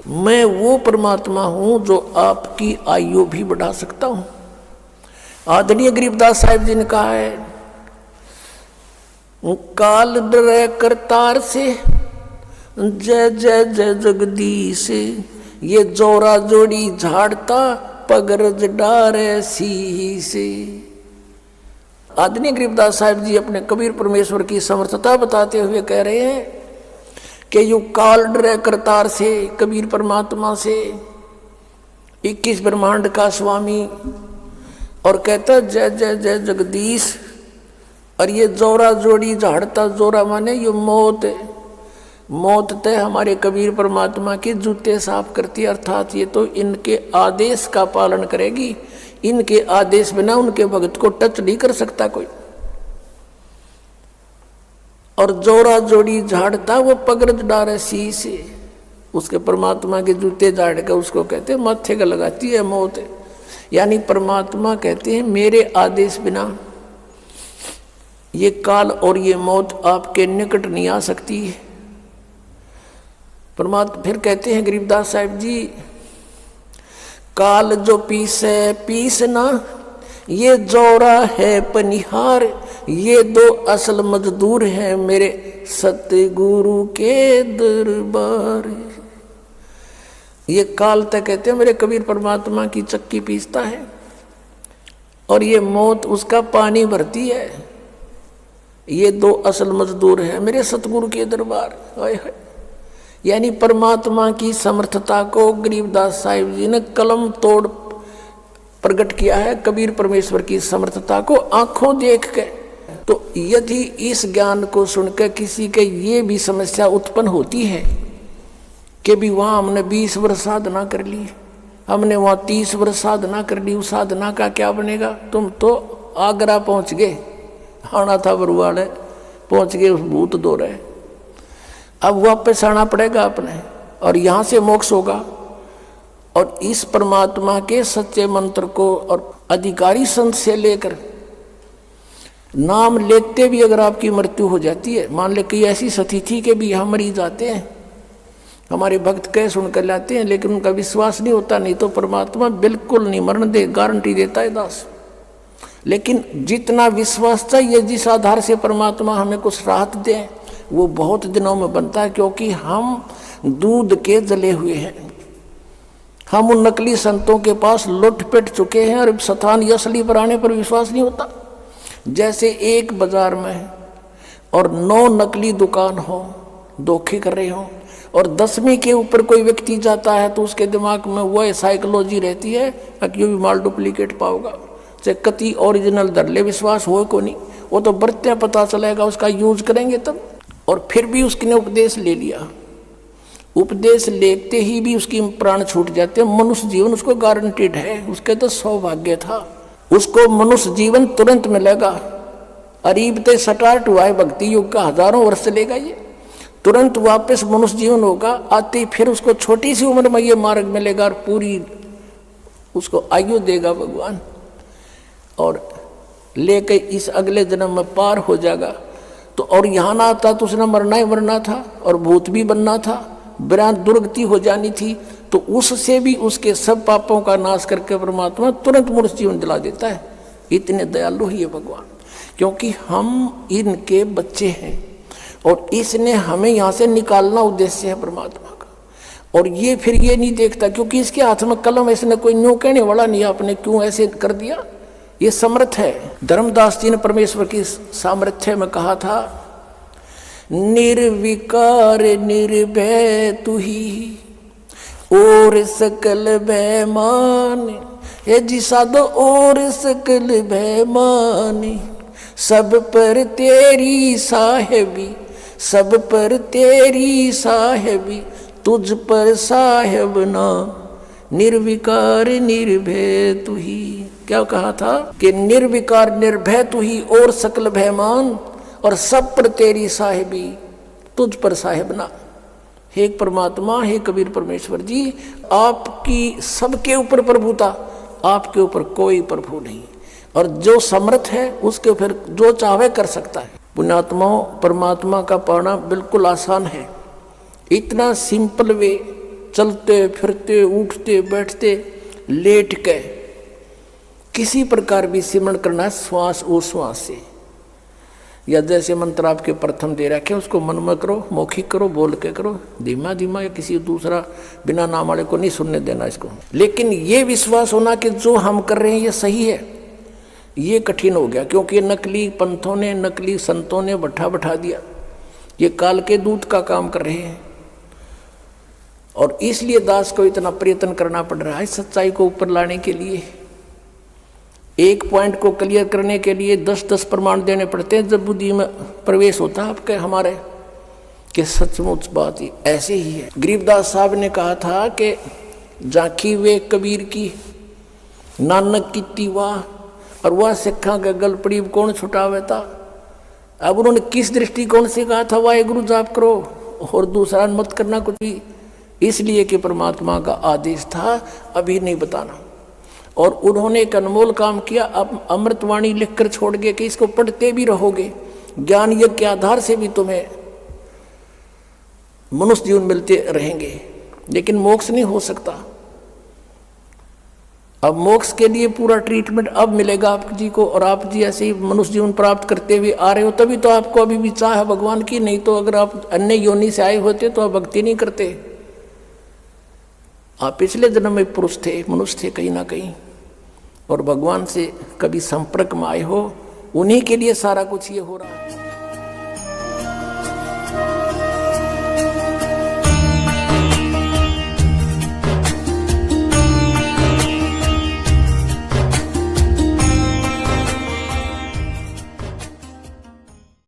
मैं वो परमात्मा हूं जो आपकी आयु भी बढ़ा सकता हूं। आदरणीय गरीबदास साहिब जी ने कहा है, काल डरे करतार से जय जय जय जगदीश, ये जोरा जोड़ी झाड़ता पगरज डारे सी से। आदरणीय गरीबदास साहिब जी अपने कबीर परमेश्वर की समर्थता बताते हुए कह रहे हैं कि यू काल डरे करतार से, कबीर परमात्मा से, 21 ब्रह्मांड का स्वामी, और कहता जय जय जय जगदीश। और ये जोरा जोड़ी झाड़ता, जोरा माने ये मौत, मौत तय हमारे कबीर परमात्मा के जूते साफ करती, अर्थात ये तो इनके आदेश का पालन करेगी। इनके आदेश बिना उनके भगत को टच नहीं कर सकता कोई। और जोरा जोड़ी झाड़ता वो पगरज डारे सी से, उसके परमात्मा के जूते झाड़ कर उसको कहते माथे का लगाती है मौत। यानी परमात्मा कहते हैं मेरे आदेश बिना ये काल और ये मौत आपके निकट नहीं आ सकती है। परमात्मा फिर कहते हैं गरीबदास साहिब जी, काल जो पीसे पीसना, ये जोरा है पनिहार, ये दो असल मजदूर हैं मेरे सतगुरु के दरबार। ये काल तक कहते हैं मेरे कबीर परमात्मा की चक्की पीसता है, और ये मौत उसका पानी भरती है। ये दो असल मजदूर हैं मेरे सतगुरु के दरबार। यानी परमात्मा की समर्थता को गरीबदास साहिब जी ने कलम तोड़ प्रकट किया है, कबीर परमेश्वर की समर्थता को आंखों देख के। तो यदि इस ज्ञान को सुनकर किसी के ये भी समस्या उत्पन्न होती है कि भी वहाँ हमने 20 वर्ष साधना कर ली, हमने वहाँ 30 वर्ष साधना कर ली, उस साधना का क्या बनेगा? तुम तो आगरा पहुँच गए, आना था बरुआड़े, पहुँच गए उस भूत दो रहे, अब वापस आना पड़ेगा अपने, और यहाँ से मोक्ष होगा। और इस परमात्मा के सच्चे मंत्र को और अधिकारी संत से लेकर नाम लेते भी अगर आपकी मृत्यु हो जाती है, मान ले कि ऐसी स्थिति के भी हम मरीज आते हैं, हमारे भक्त कह सुनकर लाते हैं, लेकिन उनका विश्वास नहीं होता, नहीं तो परमात्मा बिल्कुल नहीं मरण दे, गारंटी देता है दास। लेकिन जितना विश्वास चाहिए, जिस आधार से परमात्मा हमें कुछ राहत दे, वो बहुत दिनों में बनता है, क्योंकि हम दूध के जले हुए हैं। हम उन नकली संतों के पास लुट पिट चुके हैं, और सतान असली पर आने पर विश्वास नहीं होता। जैसे एक बाजार में है और 9 नकली दुकान हो, धोखे कर रहे हो, और 10वीं के ऊपर कोई व्यक्ति जाता है तो उसके दिमाग में वह साइकोलॉजी रहती है कि भी माल डुप्लीकेट पाओगा, चाहे कति ओरिजिनल धर ले, विश्वास हो को नहीं, वो तो बरते पता चलेगा, उसका यूज करेंगे तब। और फिर भी उसने उपदेश ले लिया, उपदेश लेते ही भी उसकी प्राण छूट जाते हैं। मनुष्य जीवन उसको गारंटीड है, उसके तो सौभाग्य था, उसको मनुष्य जीवन तुरंत मिलेगा। अरीब ते स्टार्ट हुआ है भक्ति युग का, हजारों वर्ष चलेगा, ये तुरंत वापस मनुष्य जीवन होगा। आते फिर उसको छोटी सी उम्र में ये मार्ग मिलेगा, और पूरी उसको आयु देगा भगवान, और लेके इस अगले जन्म में पार हो जाएगा। तो और यहाँ ना आता तो उसने मरना ही मरना था, और भूत भी बनना था, बिरान दुर्गति हो जानी थी। तो उससे भी उसके सब पापों का नाश करके परमात्मा तुरंत मनुष्य जीवन दिला देता है। इतने दयालु ही है भगवान, क्योंकि हम इनके बच्चे हैं, और इसने हमें यहाँ से निकालना उद्देश्य है परमात्मा का। और ये फिर ये नहीं देखता, क्योंकि इसके हाथ में कलम, इसने कोई न्यू कहने वाला नहीं, आपने क्यों ऐसे कर दिया, ये समर्थ है। धर्मदास जी ने परमेश्वर की सामर्थ्य में कहा था, निर्विकार निर्भय तू ही और सकल बेमान, ये जी साधो और सकल बेमान, सब पर तेरी साहेबी, सब पर तेरी साहेबी, तुझ पर साहेब ना, निर्विकार निर्भय तू ही। क्या कहा था कि निर्विकार निर्भय तू ही और सकल भयमान, और सब पर तेरी साहेबी, तुझ पर साहेब ना। हे परमात्मा, हे कबीर परमेश्वर जी, आपकी सबके ऊपर प्रभुता, आपके ऊपर कोई प्रभु नहीं, और जो समर्थ है उसके फिर जो चाहे कर सकता है। पुण्यात्माओं, परमात्मा का पाना बिल्कुल आसान है, इतना सिंपल वे चलते फिरते उठते बैठते लेट के किसी प्रकार भी सिमरण करना श्वास उश्वास से, या जैसे मंत्र आपके प्रथम दे रखे उसको मन में करो, मौखिक करो, बोल के करो, धीमा धीमा, या किसी दूसरा बिना नाम वाले को नहीं सुनने देना इसको। लेकिन ये विश्वास होना कि जो हम कर रहे हैं ये सही है, ये कठिन हो गया, क्योंकि नकली पंथों ने, नकली संतों ने बैठा दिया, ये काल के दूत का काम कर रहे हैं। और इसलिए दास को इतना प्रयत्न करना पड़ रहा है सच्चाई को ऊपर लाने के लिए। एक पॉइंट को क्लियर करने के लिए 10-10 प्रमाण देने पड़ते हैं जब बुद्धि में प्रवेश होता है आपके हमारे कि सचमुच बात ही ऐसे ही है। गरीबदास साहब ने कहा था कि झांकी वे कबीर की नानक की तीवा और वह सिक्खा का गल पड़ी कौन छुटावे था। अब उन्होंने किस दृष्टिकोण से कहा था वाहेगुरु जाप करो और दूसरा मत करना कुछ भी, इसलिए कि परमात्मा का आदेश था अभी नहीं बताना। और उन्होंने एक अनमोल काम किया, अब अमृतवाणी लिखकर छोड़ गए कि इसको पढ़ते भी रहोगे, ज्ञान यज्ञ के आधार से भी तुम्हें मनुष्य जीवन मिलते रहेंगे, लेकिन मोक्ष नहीं हो सकता। अब मोक्ष के लिए पूरा ट्रीटमेंट अब मिलेगा आप जी को, और आप जी ऐसे ही मनुष्य जीवन प्राप्त करते हुए आ रहे हो, तभी तो आपको अभी भी चाह है भगवान की। नहीं तो अगर आप अन्य योनि से आए होते तो आप भक्ति नहीं करते। आप पिछले जन्म में पुरुष थे, मनुष्य थे कहीं ना कहीं, और भगवान से कभी संपर्क में आए हो, उन्हीं के लिए सारा कुछ ये हो रहा है।